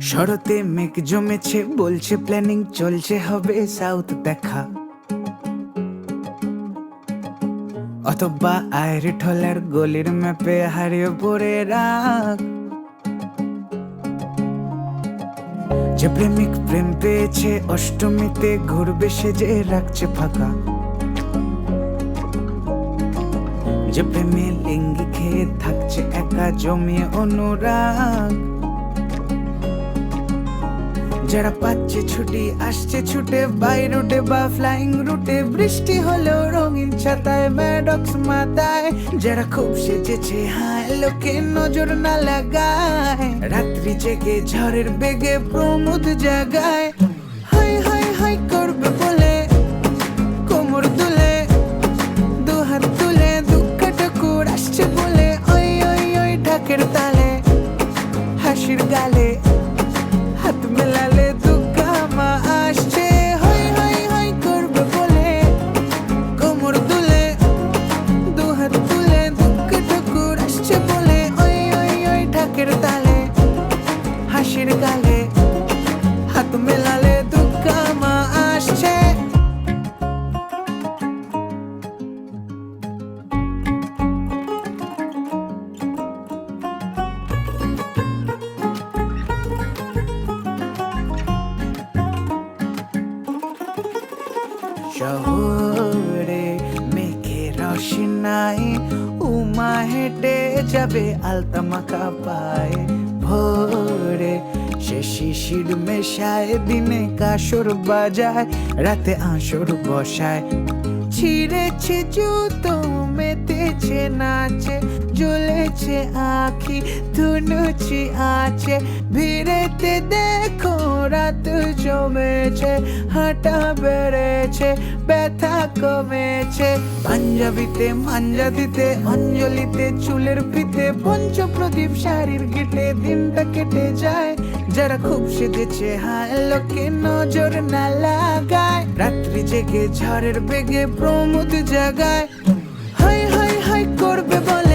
শরতে মেঘ জমেছে, বলছে প্ল্যানিং চলছে, হবে সাউথ দেখা। অথবা আইরি ঠোলার গলির ম্যাপে হারিয়ে পড়ে রাখ। যে প্রেমিক প্রেম পেয়েছে অষ্টমীতে ঘুরবে সেজে রাখছে ফাঁকা। যে প্রেমে লিঙ্গি খেয়ে থাকছে একা জমিয়ে অনুরাগ। যারা পাচ্ছে ছুটি আসছে ছুটে বাই রুটে বা ফ্লাইং রুটে, বৃষ্টি হলেও রঙিন ছাতায় ম্যাডক্স মাথায়। যারা খুব সেজেছে হায় লোকে নজর না লাগায়, রাত্রি জেগে ঝড়ের বেগে প্রমোদ জাগায়। হাই হাই হাই করবে বলে কোমর দুলে, দুহাত তুলে দুঃখ ঠাকুর আসছে বলে, ওই ওই ওই ঢাকের তালে হাসির গালে হাত মেলালে দুর্গা মা আসছে। হাই হাই হাই করবে বলে কোমর দুলে, দুহাত তুলে দুঃখ ঠাকুর আসছে বলে, ওই ওই ওই ঢাকের তালে হাসির গালে হাত মেলালে দুর্গা মা আসছে। শহরে মেঘে রোশনাই, উমা হেঁটে যাবে আলতা মাখা পায়ে। ভোরে সে শিশির মেশায়, দিনে কাসর বাজায়, রাতে আঁশর বসায়। ছিঁড়েছে জুতো মেতেছে নাচে, জ্বলেছে আঁখি ধুনুচি আছে। ভিড়েতে দেখো রাত জমেছে, হাঁটা বেড়েছে ব্যথা কমেছে। পাঞ্জাবিতে মাঞ্জা দিতে অঞ্জলিতে চুলের ফিতে, পঞ্চপ্রদীপ শাড়ির গিটে দিনটা কেটে যায়। যারা খুব সেজেছে হায় লোকে নজর না লাগায়, রাত্রি জেগে ঝড়ের বেগে প্রমোদ জাগায়। হাই হাই হাই করবে বলে